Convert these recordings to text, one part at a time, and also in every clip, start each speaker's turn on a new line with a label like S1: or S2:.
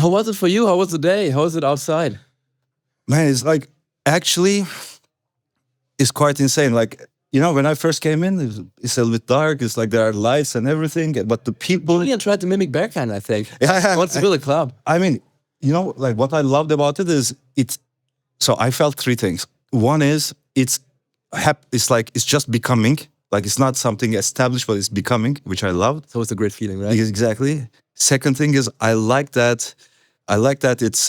S1: How was it for you? How was the day? How was it outside?
S2: Man, it's like actually, it's quite insane. Like, when I first came in, it's a little bit dark. It's like there are lights and everything, but the people.
S1: Julian tried to mimic Berghain, I think.
S2: Yeah,
S1: He wants to build a club.
S2: I mean, like what I loved about it is it's. So I felt three things. One is it's like it's just becoming. Like it's not something established, but it's becoming, which I loved.
S1: So it's a great feeling, right?
S2: Exactly. Second thing is I like that. It's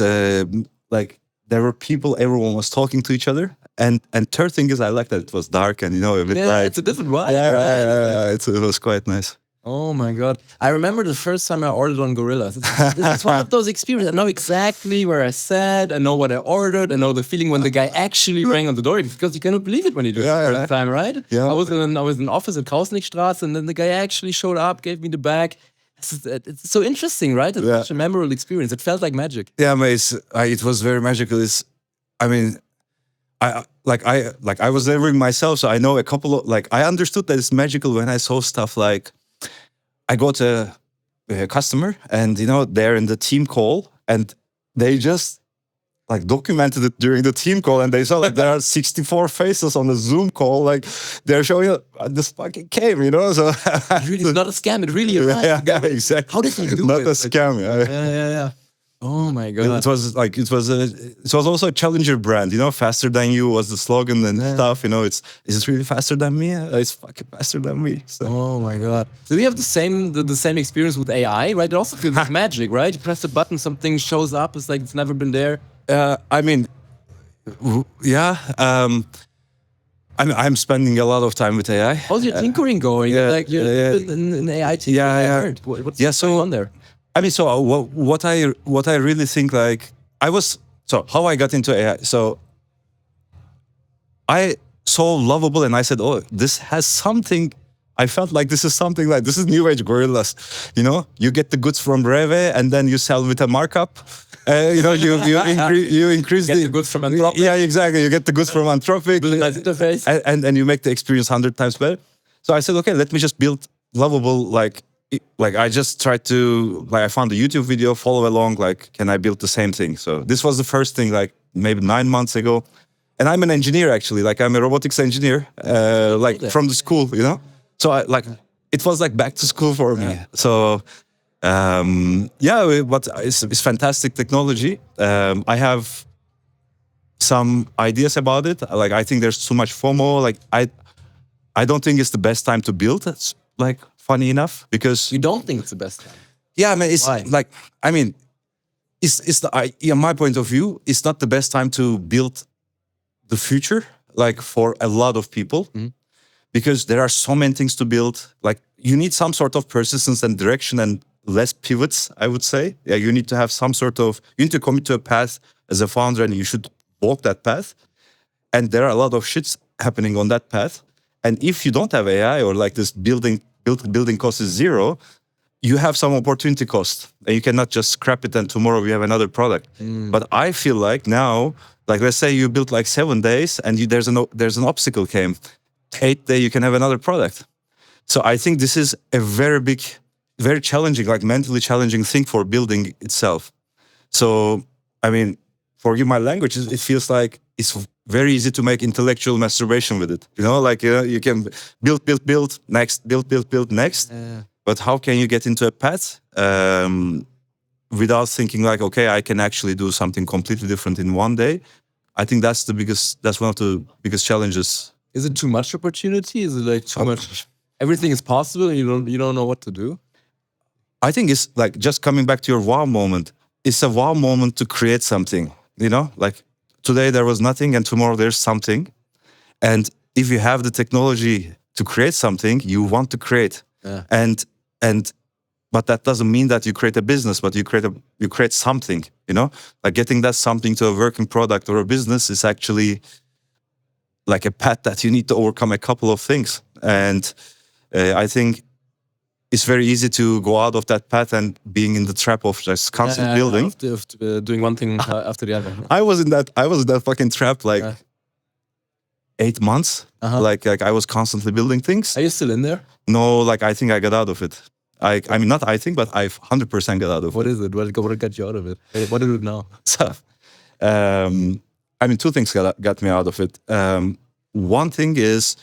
S2: like there were people. Everyone was talking to each other. And third thing is I like that it was dark and a bit light.
S1: It's a different vibe.
S2: Yeah, it was quite nice.
S1: Oh my God. I remember the first time I ordered on Gorillas. This is one of those experiences. I know exactly where I sat. I know what I ordered. I know the feeling when the guy actually rang on the door, because you cannot believe it when you do it the first time, right?
S2: Yeah.
S1: I was in office at Krausnickstraße, and then the guy actually showed up, gave me the bag. It's so interesting, right? It's such a memorable experience. It felt like magic.
S2: Yeah, mate, it was very magical. I was delivering myself, so I know a couple of I understood that it's magical when I saw stuff like I got a customer and they're in the team call and they just documented it during the team call and they saw there are 64 faces on the Zoom call, they're showing this fucking came, so
S1: really, it's not a scam, it really arrived.
S2: Yeah, exactly.
S1: How did they do
S2: not
S1: it?
S2: Not a scam.
S1: Yeah. Oh my God.
S2: It was also a challenger brand, faster than you was the slogan and stuff, is it really faster than me? It's fucking faster than me. So.
S1: Oh my God. Do we have the same experience with AI, right? It also feels like magic, right? You press a button, something shows up, it's like it's never been there.
S2: I'm spending a lot of time with AI.
S1: How's your tinkering going? You're in AI team.
S2: Yeah.
S1: What's going on there?
S2: So what I really think how I got into AI. So I saw Lovable and I said, oh, this has something. I felt like this is something like this is new age gorillas. You get the goods from Reve and then you sell with a markup. You increase
S1: the goods from Anthropic.
S2: Yeah, exactly. You get the goods from Anthropic.
S1: Nice interface.
S2: And you make the experience 100 times better. So I said, okay, let me just build Lovable I just tried to I found a YouTube video, follow along, can I build the same thing? So this was the first thing maybe 9 months ago. And I'm an engineer actually, I'm a robotics engineer, from the school, So it was back to school for me. So but it's fantastic technology. I have some ideas about it. I think there's too much FOMO. I don't think it's the best time to build. It's funny enough, because
S1: you don't think it's the best time.
S2: Yeah, man. It's
S1: why?
S2: My point of view, it's not the best time to build the future, for a lot of people, because there are so many things to build. You need some sort of persistence and direction and less pivots, I would say. Yeah, you need to have you need to commit to a path as a founder, and you should walk that path. And there are a lot of shits happening on that path. And if you don't have AI or this building cost is zero, you have some opportunity cost, and you cannot just scrap it and tomorrow we have another product. But I feel now, let's say you built 7 days and there's an obstacle came, 8th day you can have another product. So I think this is a very big, very challenging, mentally challenging thing for building itself. So forgive my language, it feels like it's very easy to make intellectual masturbation with it. You can build, next, build, next. But how can you get into a path without thinking okay, I can actually do something completely different in one day? I think that's one of the biggest challenges.
S1: Is it too much opportunity? Is it too much? Everything is possible and you don't know what to do?
S2: I think it's just coming back to your wow moment. It's a wow moment to create something, today there was nothing and tomorrow there's something. And if you have the technology to create something, you want to create. Yeah. But that doesn't mean that you create a business, but you create something, getting that something to a working product or a business is actually a path that you need to overcome a couple of things. And I think it's very easy to go out of that path and being in the trap of just constant building.
S1: Doing one thing after the other.
S2: I was in that fucking trap 8 months. I was constantly building things.
S1: Are you still in there?
S2: No, I think I got out of it. I mean, not I think, but I've 100% got out of
S1: What
S2: it.
S1: is it? What got you out of it? What do you do now?
S2: So, I mean, two things got me out of it. One thing is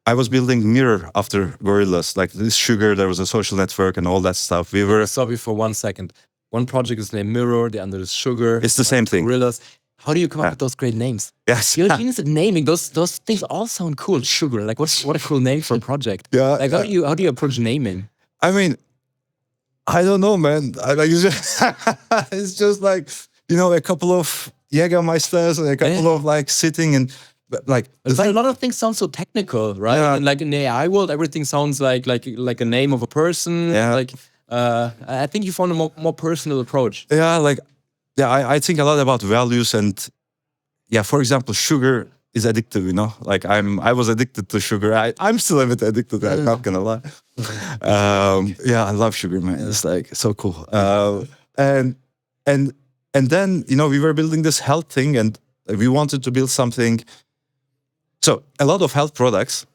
S2: I was building Mirror after Gorillas, like this Sugar, there was a social network and all that stuff. We were...
S1: Stop you for 1 second. One project is named Mirror, the other is Sugar.
S2: It's the same thing.
S1: Gorillas. How do you come up with those great names?
S2: Yes.
S1: You're a genius at naming. Those things all sound cool. Sugar. Like what a cool name for a project.
S2: Yeah.
S1: Like how do you approach naming?
S2: I mean, I don't know, man. It's just like, you know, a couple of Jägermeisters and a couple of like sitting and like.
S1: But a lot of things sound so technical, right?
S2: Yeah.
S1: And like in the AI world, everything sounds like a name of a person.
S2: Yeah.
S1: Like I think you found a more personal approach.
S2: Yeah, like I think a lot about values and for example, sugar is addictive, you know. Like I was addicted to sugar. I'm still a bit addicted. I'm not gonna lie. I love sugar, man. It's like so cool. And then you know we were building this health thing, and we wanted to build something. So a lot of health products,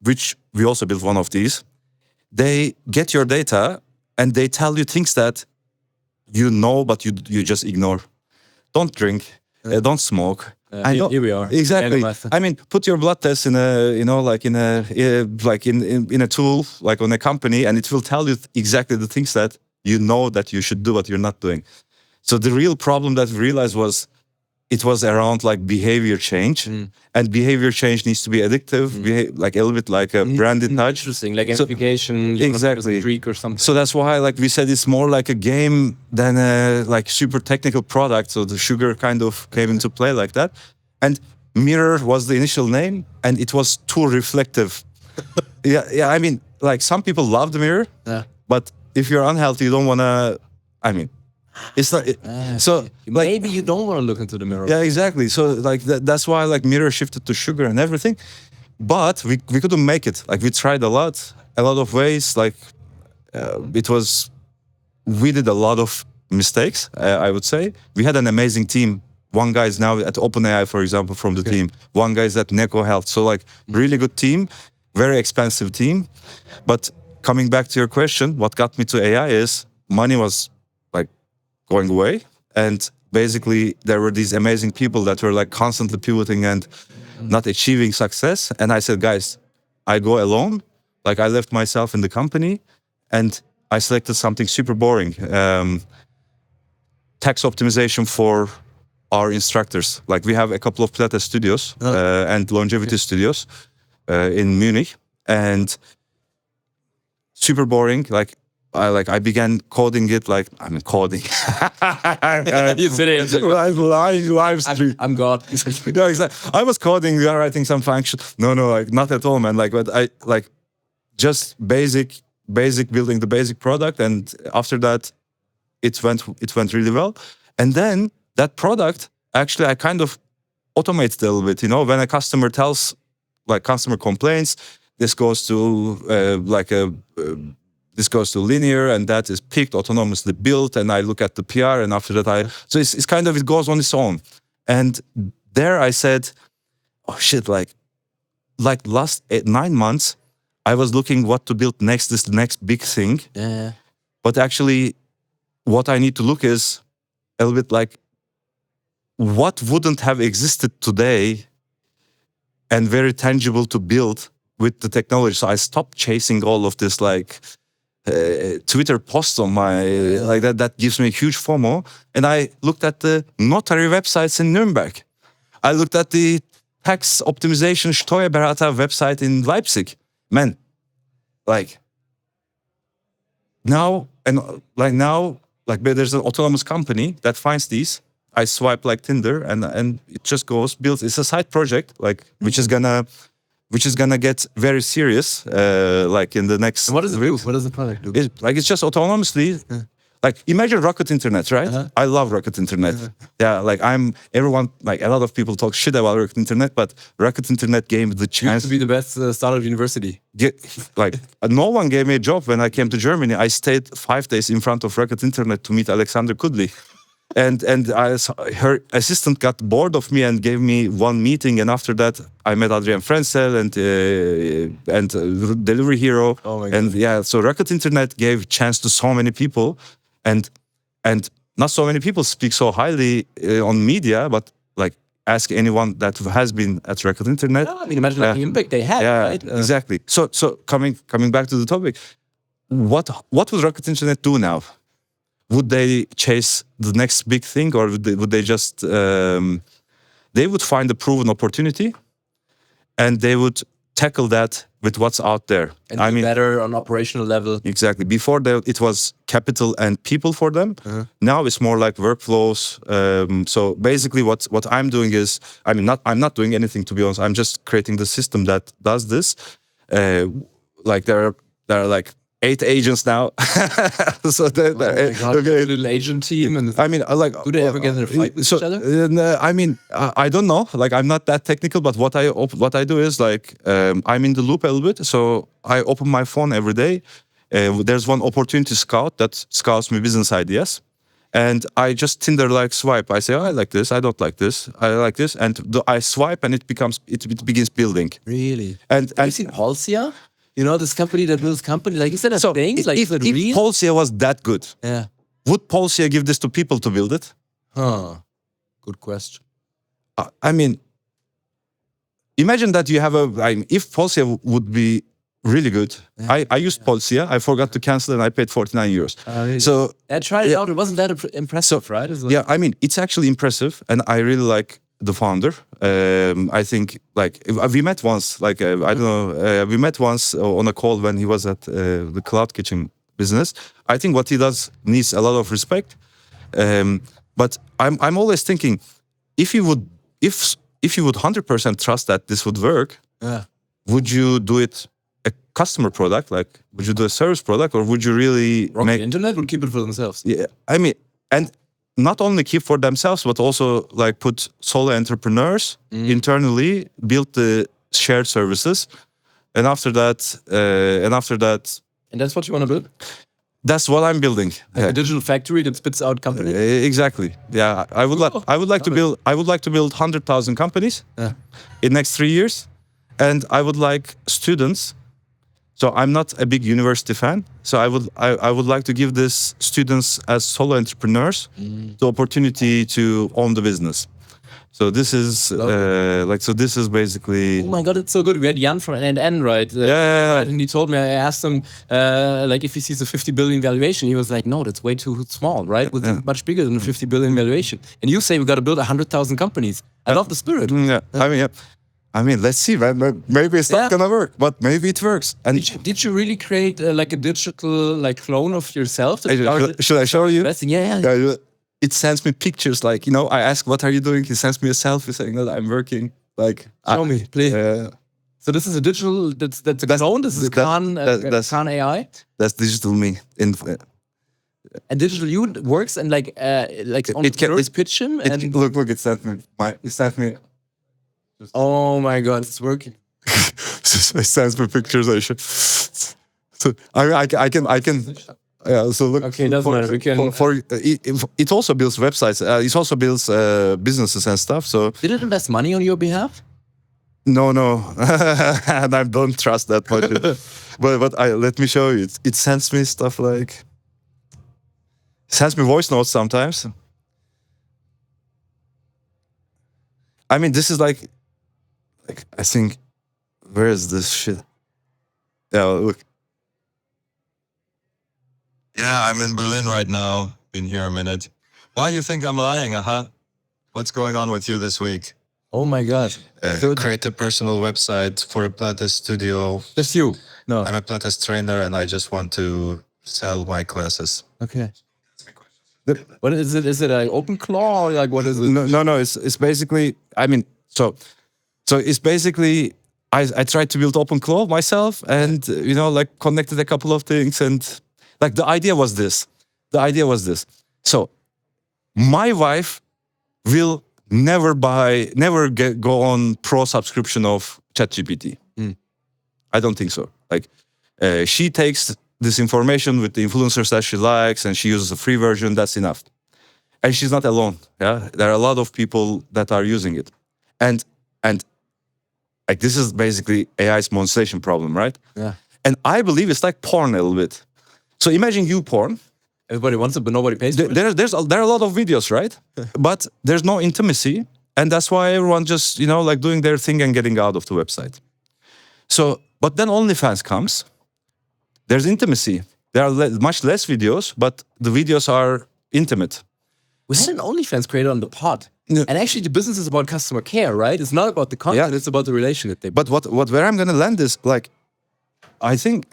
S2: which we also built one of these, they get your data and they tell you things that you know, but you just ignore. Don't drink. Don't smoke.
S1: Here we are.
S2: Exactly. I mean, put your blood test in a, you know, like in a tool, like on a company, and it will tell you exactly the things that you know that you should do, but you're not doing. So the real problem that we realized was it was around like behavior change, and behavior change needs to be addictive, like a little bit like a branded touch.
S1: Interesting, like gamification,
S2: exactly.
S1: Streak or something.
S2: So that's why, like we said, it's more like a game than a like super technical product. So the sugar kind of came into play like that, and Mirror was the initial name, and it was too reflective. yeah. I mean, like some people love the Mirror, but if you're unhealthy, you don't wanna. I mean. It's not so like,
S1: maybe you don't want to look into the mirror.
S2: Yeah, exactly. So like that's why like Mirror shifted to sugar and everything, but we couldn't make it. Like we tried a lot of ways. Like we did a lot of mistakes. I would say we had an amazing team. One guy is now at OpenAI, for example, from the team. One guy is at Neko Health. So like really good team, very expensive team. But coming back to your question, what got me to AI is money was going away, and basically there were these amazing people that were like constantly pivoting and not achieving success. And I said, guys, I go alone. Like I left myself in the company, and I selected something super boring, tax optimization for our instructors. Like we have a couple of Pilates studios and longevity studios in Munich, and super boring. I began coding it coding.
S1: You said it.
S2: Live stream.
S1: I'm God.
S2: No, exactly. I was coding, writing some function. No, like not at all, man. Like, but I like just basic building the basic product, and after that, it went really well. And then that product actually I kind of automated a little bit. You know, when a customer customer complains, this goes to this goes to linear, and that is picked, autonomously built, and I look at the PR, and after that so it's kind of, it goes on its own. And there I said, oh shit, like last 9 months, I was looking what to build next, this next big thing.
S1: Yeah.
S2: But actually, what I need to look is a little bit like what wouldn't have existed today and very tangible to build with the technology. So I stopped chasing all of this like Twitter posts on my like that gives me a huge FOMO. And I looked at the notary websites in Nuremberg. I looked at the tax optimization Steuerberater website in Leipzig. Man, like now there's an autonomous company that finds these. I swipe like Tinder, and it just goes builds. It's a side project which is gonna get very serious like in the next.
S1: And what does it do? What does the product do?
S2: It's just autonomously. Like imagine Rocket Internet, right? I love Rocket Internet. Yeah, like everyone, like a lot of people talk shit about Rocket Internet, but Rocket Internet gave me the chance
S1: to be the best startup university.
S2: No one gave me a job when I came to Germany. I stayed 5 days in front of Rocket Internet to meet Alexander Kudli. Her assistant got bored of me and gave me one meeting, and after that I met Adrian Frenzel and Delivery Hero.
S1: Oh my
S2: and
S1: God.
S2: yeah, so Rocket Internet gave chance to so many people, and not so many people speak so highly on media, but like ask anyone that has been at Rocket Internet.
S1: I mean, imagine like the impact they had, right?
S2: Exactly. So coming back to the topic, what would Rocket Internet do now? Would they chase the next big thing, or would they just they would find a proven opportunity and they would tackle that with what's out there?
S1: And I mean, better on operational level.
S2: Exactly. Before it was capital and people for them. Now it's more like workflows. So basically, what I'm doing is, I'm not doing anything, to be honest. I'm just creating the system that does this. Like there are like 8 agents now. So they're
S1: okay. Little agent team, and
S2: I mean, like,
S1: do they ever get in a fight with each other?
S2: I mean, I don't know. Like, I'm not that technical, but what I do is like, I'm in the loop a little bit. So I open my phone every day. There's one opportunity scout that scouts me business ideas, and I just Tinder like swipe. I say, oh, I like this. I don't like this. I like this, and I swipe, and it begins building.
S1: Really?
S2: And
S1: have you seen Halcyon? You know, this company that builds companies, like, is that a thing? Like,
S2: if Polsia was that good, would Polsia give this to people to build it?
S1: Good question.
S2: I mean, imagine that you have if Polsia would be really good. I used Polsia. I forgot to cancel, and I paid 49 euros.
S1: Really?
S2: So
S1: I tried it out. It wasn't that impressive, right?
S2: Yeah, I mean, it's actually impressive, and I really like the founder. I think like we met once, like I don't know, we met once on a call when he was at the Cloud Kitchen business. I think what he does needs a lot of respect. But I'm always thinking, if you would 100% trust that this would work, would you do it a customer product? Like, would you do a service product, or would you really
S1: Rocket Internet would keep it for themselves?
S2: Yeah, I mean, and not only keep for themselves, but also like put solo entrepreneurs internally, build the shared services, and after that,
S1: and that's what you want to build.
S2: That's what I'm building.
S1: Like a digital factory that spits out companies.
S2: Exactly. Yeah, I would like to build 100,000 companies in next 3 years, and I would like students. So I'm not a big university fan. So I would like to give these students as solo entrepreneurs the opportunity to own the business. So this is this is basically.
S1: Oh my God, it's so good. We had Jan from NN, right? And he told me, I asked him like if he sees a 50 billion valuation. He was like, no, that's way too small, right? Much bigger than a 50 billion valuation. And you say we got to build 100,000 companies. I love the spirit.
S2: I mean, let's see, man. Maybe it's not gonna work, but maybe it works. And
S1: did you really create like a digital like clone of yourself?
S2: Should I show you?
S1: Yeah.
S2: It sends me pictures, like, you know, I ask, what are you doing? He sends me a selfie saying that I'm working. Like,
S1: show me, please. So this is a digital. That's a clone. This is Khan AI.
S2: That's digital me.
S1: And digital you works, and like entrepreneurs pitch him. And
S2: look, it sent me.
S1: Oh my God, it's working.
S2: It sends me pictures. So I can. Yeah. So look.
S1: Okay, doesn't matter. We can.
S2: It also builds websites. It also builds businesses and stuff. So
S1: did it invest money on your behalf?
S2: No, and I don't trust that much. but let me show you. It sends me stuff like. It sends me voice notes sometimes. I mean, this is like I think, where is this shit? Yeah, look.
S3: Yeah, I'm in Berlin right now. Been here a minute. Why do you think I'm lying? What's going on with you this week?
S1: Oh my God.
S3: Create a personal website for a Pilates studio.
S1: Just you? No.
S3: I'm a Pilates trainer and I just want to sell my classes.
S1: Okay. What is it? Is it an open claw, or like what is it?
S2: No. It's basically. I mean, so it's basically. I tried to build open claw myself, and you know, like connected a couple of things, and like the idea was this. So my wife will never go on pro subscription of ChatGPT. I don't think so. Like she takes this information with the influencers that she likes, and she uses a free version. That's enough. and she's not alone. Yeah, there are a lot of people that are using it, and like this is basically AI's monetization problem, right?
S1: Yeah.
S2: And I believe it's like porn a little bit. So imagine you porn.
S1: Everybody wants it, but nobody pays for it.
S2: There are a lot of videos, right? But there's no intimacy, and that's why everyone just like doing their thing and getting out of the website. So, but then OnlyFans comes. There's intimacy. There are much less videos, but the videos are intimate.
S1: We had an OnlyFans creator on the pod.
S2: Yeah.
S1: And actually the business is about customer care, right? It's not about the content,
S2: Yeah.
S1: it's about the relation that they
S2: But where I'm gonna land is like, I think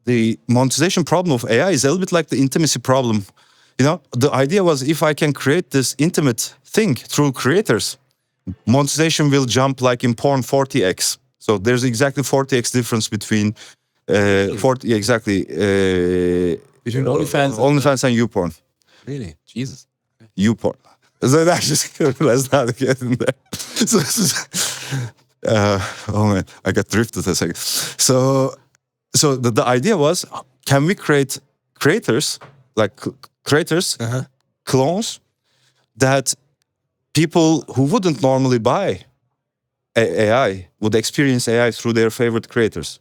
S2: the monetization problem of AI is a little bit like the intimacy problem. The idea was if I can create this intimate thing through creators, monetization will jump like in porn 40x. So there's exactly 40x difference between 40 exactly
S1: between OnlyFans
S2: and YouPorn.
S1: Really? Jesus.
S2: YouPorn. So that's just let's not get in there. Oh man, I got drifted a second. So the idea was, can we create creators clones that people who wouldn't normally buy AI would experience AI through their favorite creators.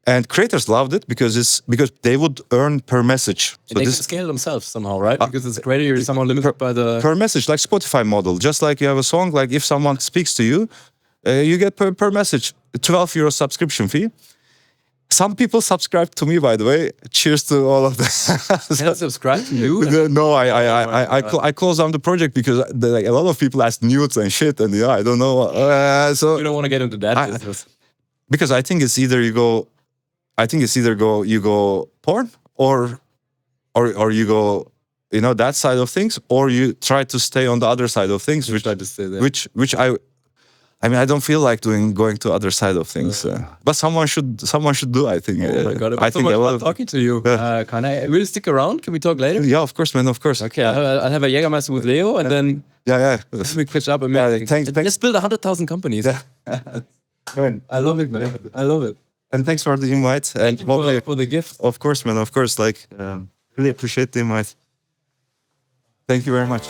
S2: And creators loved it because they would earn per message.
S1: So they can scale themselves somehow, right? Because it's a creator, you're somehow limited by the
S2: per message, like Spotify model. Just like you have a song, like if someone speaks to you, you get per message, €12 subscription fee. Some people subscribe to me, by the way. Cheers to all of them.
S1: Can I subscribe to you?
S2: No, I closed down the project because like, a lot of people ask nudes and shit, and I don't know. So
S1: you don't want to get into that business.
S2: Because I think it's either you go porn or you go that side of things, or you try to stay on the other side of things, which I don't feel like going to other side of things, but someone should do. I think.
S1: Oh my God,
S2: I think a lot of
S1: talking to you. Can I really stick around? Can we talk later?
S2: Yeah, of course, man. Of course.
S1: Okay, I'll have a Jägermeister with Leo, and then we pitch up.
S2: Thanks.
S1: Let's build 100,000 companies. I love it, man. I love it.
S2: And thanks for the invite and
S1: for the gift.
S2: Of course, man. Of course. Like, really appreciate the invite. Thank you very much.